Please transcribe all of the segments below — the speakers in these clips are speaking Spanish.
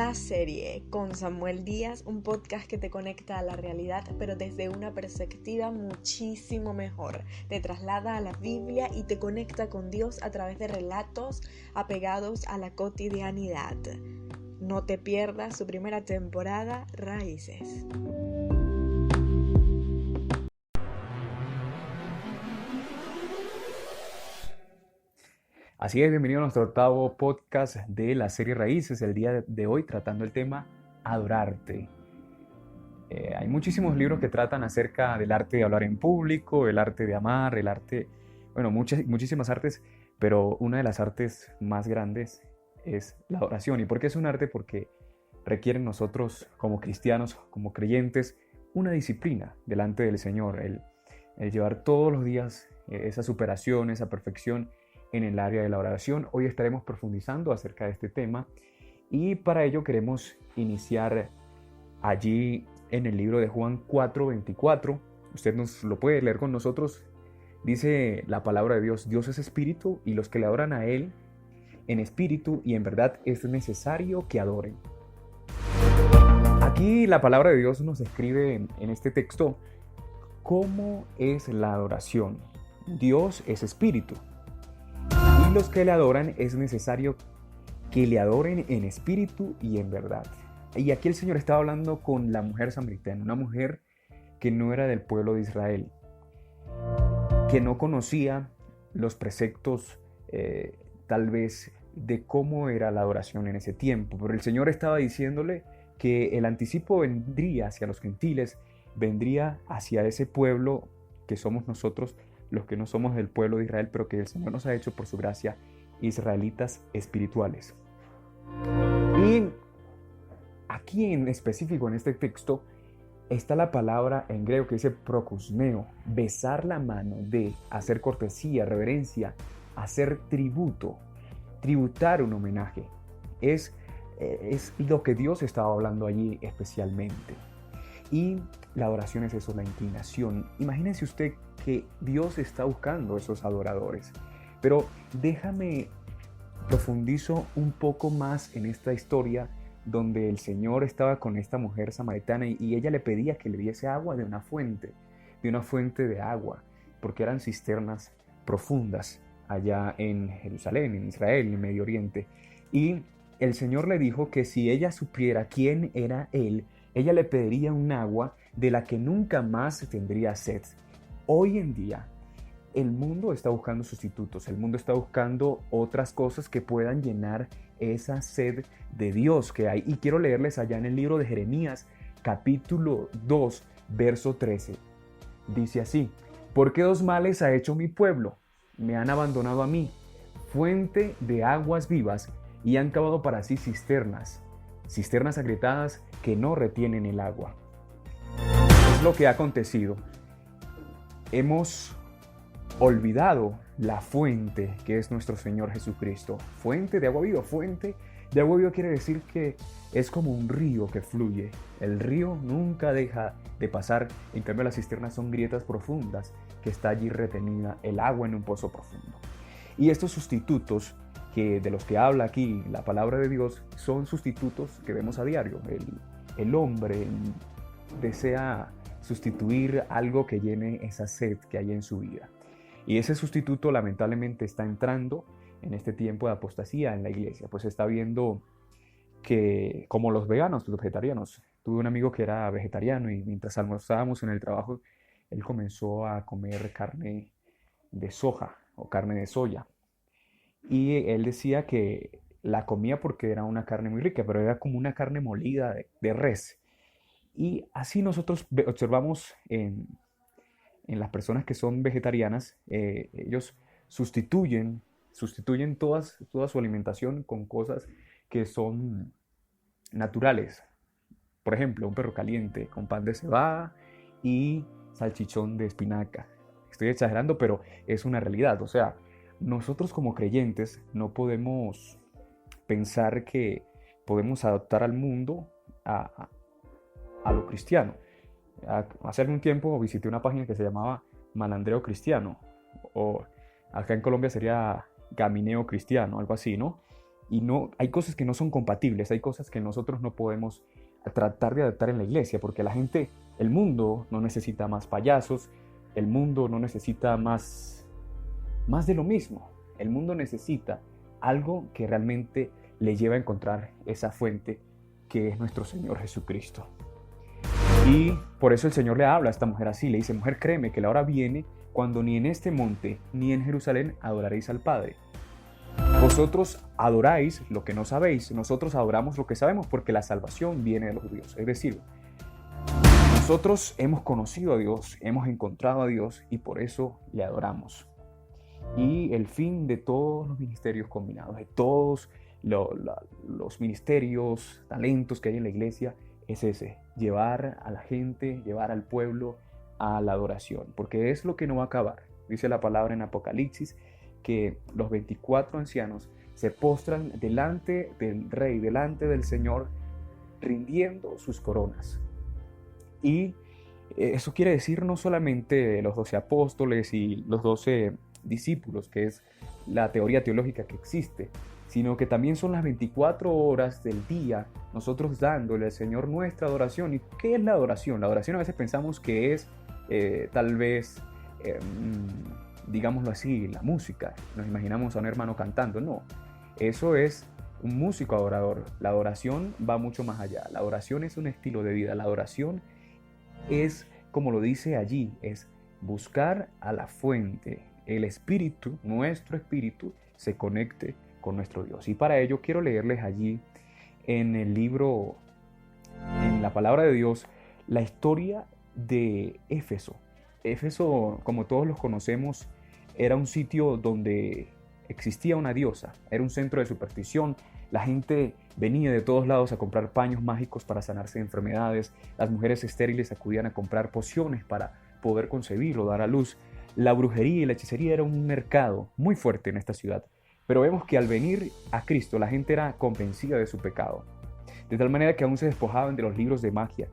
La Serie con Samuel Díaz, un podcast que te conecta a la realidad, pero desde una perspectiva muchísimo mejor. Te traslada a la Biblia y te conecta con Dios a través de relatos apegados a la cotidianidad. No te pierdas su primera temporada, Raíces. Así es, bienvenido a nuestro octavo podcast de la serie Raíces, el día de hoy tratando el tema Adorarte. Hay muchísimos libros que tratan acerca del arte de hablar en público, el arte de amar, el arte, muchísimas artes, pero una de las artes más grandes es la adoración. ¿Y por qué es un arte? Porque requiere nosotros como cristianos, como creyentes, una disciplina delante del Señor, el llevar todos los días esa superación, esa perfección en el área de la oración. Hoy estaremos profundizando acerca de este tema y para ello queremos iniciar allí en el libro de Juan 4:24. Usted nos lo puede leer con nosotros. Dice la palabra de Dios: Dios es espíritu y los que le adoran a Él en espíritu y en verdad es necesario que adoren. Aquí la palabra de Dios nos escribe en este texto cómo es la adoración. Dios es espíritu. Y los que le adoran es necesario que le adoren en espíritu y en verdad. Y aquí el Señor estaba hablando con la mujer samaritana, una mujer que no era del pueblo de Israel, que no conocía los preceptos tal vez de cómo era la adoración en ese tiempo. Pero el Señor estaba diciéndole que el anticipo vendría hacia los gentiles, vendría hacia ese pueblo que somos nosotros, los que no somos del pueblo de Israel, pero que el Señor nos ha hecho por su gracia israelitas espirituales. Y aquí en específico en este texto está la palabra en griego que dice prokusneo, besar la mano, de hacer cortesía, reverencia, hacer tributo, tributar un homenaje. Es lo que Dios estaba hablando allí especialmente. Y la adoración es eso, la inclinación. Imagínense usted que Dios está buscando esos adoradores. Pero déjame profundizo un poco más en esta historia donde el Señor estaba con esta mujer samaritana y ella le pedía que le diese agua de una fuente de agua, porque eran cisternas profundas allá en Jerusalén, en Israel, en Medio Oriente. Y el Señor le dijo que si ella supiera quién era Él, ella le pediría un agua de la que nunca más tendría sed. Hoy en día, el mundo está buscando sustitutos, el mundo está buscando otras cosas que puedan llenar esa sed de Dios que hay. Y quiero leerles allá en el libro de Jeremías, capítulo 2, verso 13. Dice así: ¿Por qué dos males ha hecho mi pueblo? Me han abandonado a mí, fuente de aguas vivas, y han cavado para sí cisternas agrietadas que no retienen el agua. Es lo que ha acontecido. Hemos olvidado la fuente que es nuestro Señor Jesucristo. Fuente de agua viva. Fuente de agua viva quiere decir que es como un río que fluye. El río nunca deja de pasar. En cambio, las cisternas son grietas profundas que está allí retenida el agua en un pozo profundo. Y estos sustitutos de los que habla aquí la palabra de Dios son sustitutos que vemos a diario. El hombre desea sustituir algo que llene esa sed que hay en su vida. Y ese sustituto lamentablemente está entrando en este tiempo de apostasía en la iglesia. Pues está viendo que, como los veganos, los vegetarianos. Tuve un amigo que era vegetariano y mientras almorzábamos en el trabajo, él comenzó a comer carne de soja o carne de soya. Y él decía que la comía porque era una carne muy rica, pero era como una carne molida de res. Y así nosotros observamos en las personas que son vegetarianas, ellos sustituyen toda su alimentación con cosas que son naturales. Por ejemplo, un perro caliente con pan de cebada y salchichón de espinaca. Estoy exagerando, pero es una realidad. O sea, nosotros como creyentes no podemos pensar que podemos adaptar al mundo a lo cristiano. Hace algún tiempo visité una página que se llamaba Malandreo Cristiano, o acá en Colombia sería Gamineo Cristiano, algo así, ¿no? Y no, hay cosas que no son compatibles, hay cosas que nosotros no podemos tratar de adaptar en la iglesia, porque la gente, el mundo no necesita más payasos, el mundo no necesita más de lo mismo. El mundo necesita algo que realmente le lleve a encontrar esa fuente que es nuestro Señor Jesucristo. Y por eso el Señor le habla a esta mujer así, le dice: mujer, créeme que la hora viene cuando ni en este monte ni en Jerusalén adoraréis al Padre. Vosotros adoráis lo que no sabéis, nosotros adoramos lo que sabemos, porque la salvación viene de los judíos. Es decir, nosotros hemos conocido a Dios, hemos encontrado a Dios y por eso le adoramos. Y el fin de todos los ministerios combinados, de todos los ministerios, talentos que hay en la iglesia, es ese: llevar a la gente, llevar al pueblo a la adoración, porque es lo que no va a acabar. Dice la palabra en Apocalipsis que los 24 ancianos se postran delante del Rey, delante del Señor, rindiendo sus coronas. Y eso quiere decir no solamente los 12 apóstoles y los 12 discípulos, que es la teoría teológica que existe, sino que también son las 24 horas del día nosotros dándole al Señor nuestra adoración. ¿Y qué es la adoración? La adoración a veces pensamos que es tal vez, digámoslo así, la música. Nos imaginamos a un hermano cantando. No, eso es un músico adorador. La adoración va mucho más allá. La adoración es un estilo de vida. La adoración es, como lo dice allí, es buscar a la fuente. El espíritu, nuestro espíritu, se conecte con nuestro Dios. Y para ello quiero leerles allí en el libro, en la palabra de Dios, la historia de Éfeso. Éfeso, como todos los conocemos, era un sitio donde existía una diosa, era un centro de superstición. La gente venía de todos lados a comprar paños mágicos para sanarse de enfermedades. Las mujeres estériles acudían a comprar pociones para poder concebir o dar a luz. La brujería y la hechicería era un mercado muy fuerte en esta ciudad. Pero vemos que al venir a Cristo la gente era convencida de su pecado, de tal manera que aún se despojaban de los libros de magia.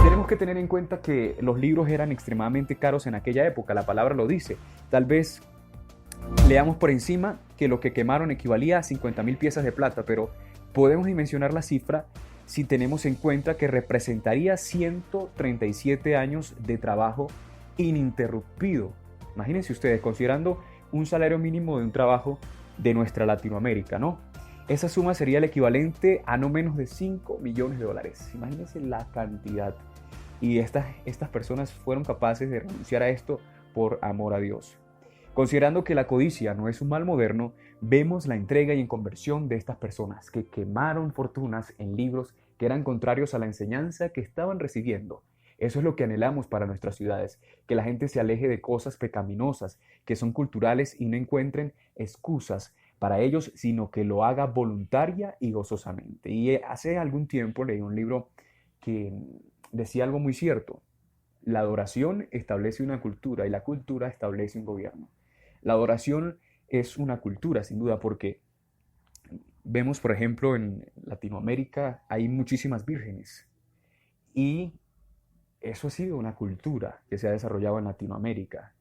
Tenemos que tener en cuenta que los libros eran extremadamente caros en aquella época, la palabra lo dice. Tal vez leamos por encima que lo que quemaron equivalía a 50,000 piezas de plata, pero podemos dimensionar la cifra si tenemos en cuenta que representaría 137 años de trabajo ininterrumpido. Imagínense ustedes, considerando un salario mínimo de un trabajo de nuestra Latinoamérica, ¿no? Esa suma sería el equivalente a no menos de 5 millones de dólares. Imagínense la cantidad. Y estas personas fueron capaces de renunciar a esto por amor a Dios. Considerando que la codicia no es un mal moderno, vemos la entrega y en conversión de estas personas que quemaron fortunas en libros que eran contrarios a la enseñanza que estaban recibiendo. Eso es lo que anhelamos para nuestras ciudades, que la gente se aleje de cosas pecaminosas, que son culturales y no encuentren excusas para ellos, sino que lo haga voluntaria y gozosamente. Y hace algún tiempo leí un libro que decía algo muy cierto. La adoración establece una cultura y la cultura establece un gobierno. La adoración es una cultura, sin duda, porque vemos, por ejemplo, en Latinoamérica hay muchísimas vírgenes y eso ha sido una cultura que se ha desarrollado en Latinoamérica,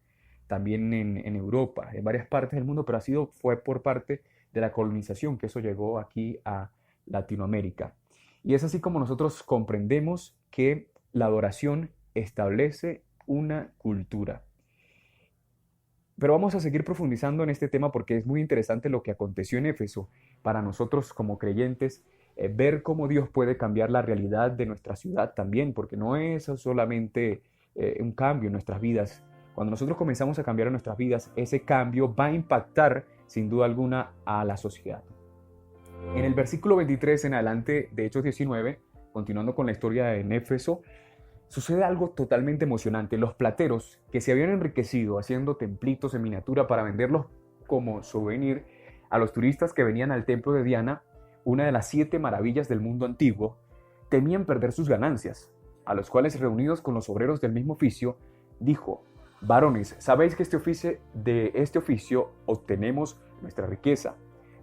también en Europa, en varias partes del mundo, pero fue por parte de la colonización que eso llegó aquí a Latinoamérica. Y es así como nosotros comprendemos que la adoración establece una cultura. Pero vamos a seguir profundizando en este tema porque es muy interesante lo que aconteció en Éfeso para nosotros como creyentes. Ver cómo Dios puede cambiar la realidad de nuestra ciudad también, porque no es solamente un cambio en nuestras vidas. Cuando nosotros comenzamos a cambiar en nuestras vidas, ese cambio va a impactar sin duda alguna a la sociedad. En el versículo 23 en adelante de Hechos 19, continuando con la historia en Éfeso, sucede algo totalmente emocionante. Los plateros que se habían enriquecido haciendo templitos en miniatura para venderlos como souvenir a los turistas que venían al templo de Diana, una de las 7 maravillas del mundo antiguo, temían perder sus ganancias, a los cuales, reunidos con los obreros del mismo oficio, dijo: varones, sabéis que de este oficio obtenemos nuestra riqueza,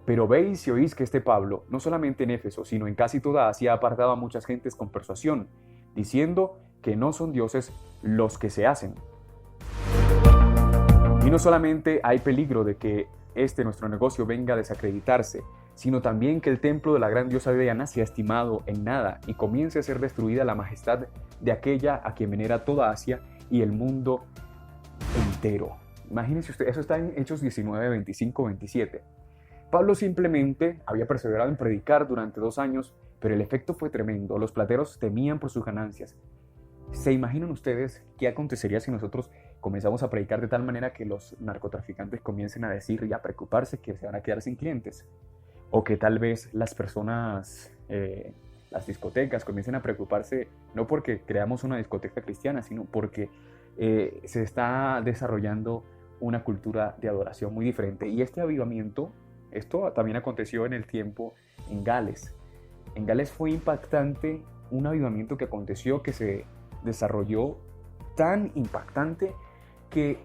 pero veis y oís que este Pablo, no solamente en Éfeso, sino en casi toda Asia, ha apartado a muchas gentes con persuasión, diciendo que no son dioses los que se hacen. Y no solamente hay peligro de que nuestro negocio, venga a desacreditarse, sino también que el templo de la gran diosa Diana sea estimado en nada y comience a ser destruida la majestad de aquella a quien venera toda Asia y el mundo entero. Imagínense usted, eso está en Hechos 19, 25, 27. Pablo simplemente había perseverado en predicar durante 2 años, pero el efecto fue tremendo. Los plateros temían por sus ganancias. ¿Se imaginan ustedes qué acontecería si nosotros comenzamos a predicar de tal manera que los narcotraficantes comiencen a decir y a preocuparse que se van a quedar sin clientes? O que tal vez las personas, las discotecas comiencen a preocuparse no porque creamos una discoteca cristiana, sino porque se está desarrollando una cultura de adoración muy diferente. Y este avivamiento, esto también aconteció en el tiempo en Gales. En Gales fue impactante un avivamiento que aconteció, que se desarrolló tan impactante que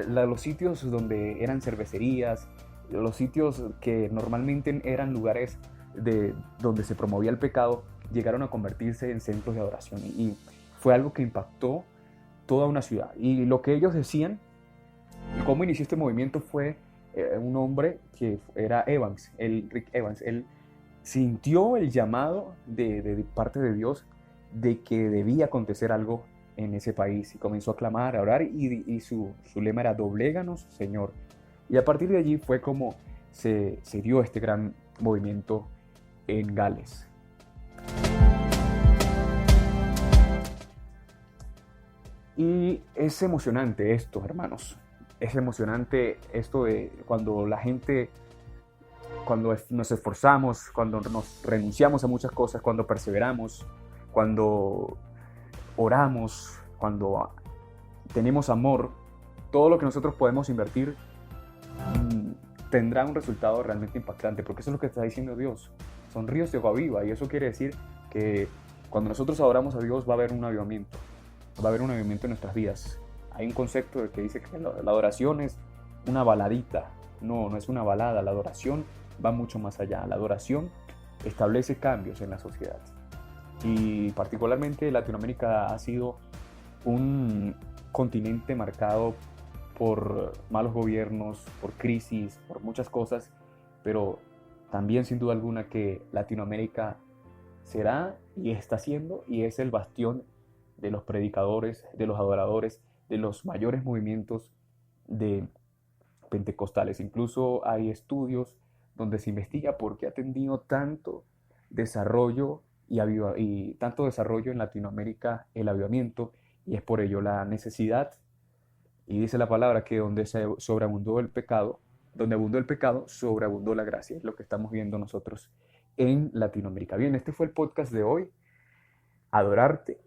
los sitios donde eran cervecerías, los sitios que normalmente eran lugares donde se promovía el pecado, llegaron a convertirse en centros de adoración. Y fue algo que impactó toda una ciudad. Y lo que ellos decían, cómo inició este movimiento, fue un hombre que era Rick Evans. Él sintió el llamado de parte de Dios de que debía acontecer algo en ese país y comenzó a clamar, a orar, y su lema era: dobléganos, Señor. Y a partir de allí fue como se dio este gran movimiento en Gales. Y es emocionante esto, hermanos. Es emocionante esto de cuando la gente, cuando nos esforzamos, cuando nos renunciamos a muchas cosas, cuando perseveramos, cuando oramos, cuando tenemos amor, todo lo que nosotros podemos invertir tendrá un resultado realmente impactante, porque eso es lo que está diciendo Dios. Son ríos de agua viva, y eso quiere decir que cuando nosotros adoramos a Dios va a haber un avivamiento. Va a haber un avivamiento en nuestras vidas. Hay un concepto que dice que la adoración es una baladita. No es una balada. La adoración va mucho más allá. La adoración establece cambios en la sociedad. Y particularmente Latinoamérica ha sido un continente marcado por malos gobiernos, por crisis, por muchas cosas, pero también sin duda alguna que Latinoamérica será y está siendo y es el bastión de los predicadores, de los adoradores, de los mayores movimientos de pentecostales. Incluso hay estudios donde se investiga por qué ha tenido tanto desarrollo y tanto desarrollo en Latinoamérica el avivamiento, y es por ello la necesidad. Y dice la palabra que donde sobreabundó el pecado, sobreabundó la gracia. Es lo que estamos viendo nosotros en Latinoamérica. Bien, este fue el podcast de hoy, Adorarte,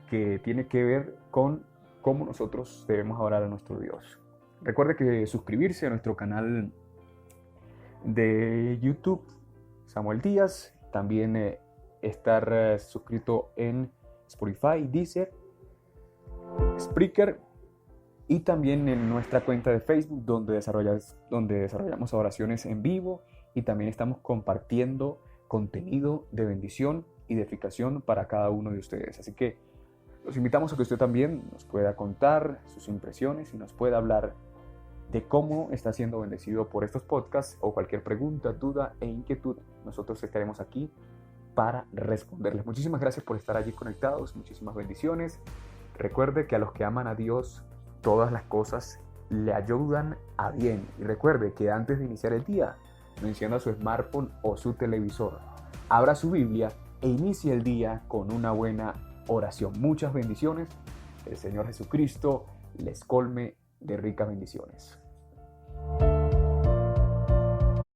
que tiene que ver con cómo nosotros debemos adorar a nuestro Dios. Recuerde que suscribirse a nuestro canal de YouTube, Samuel Díaz, también estar suscrito en Spotify, Deezer, Spreaker, y también en nuestra cuenta de Facebook, donde desarrollamos oraciones en vivo, y también estamos compartiendo contenido de bendición y de edificación para cada uno de ustedes. Así que los invitamos a que usted también nos pueda contar sus impresiones y nos pueda hablar de cómo está siendo bendecido por estos podcasts, o cualquier pregunta, duda e inquietud. Nosotros estaremos aquí para responderles. Muchísimas gracias por estar allí conectados. Muchísimas bendiciones. Recuerde que a los que aman a Dios, todas las cosas le ayudan a bien. Y recuerde que antes de iniciar el día, no encienda su smartphone o su televisor. Abra su Biblia e inicie el día con una buena oración. Muchas bendiciones. El Señor Jesucristo les colme de ricas bendiciones.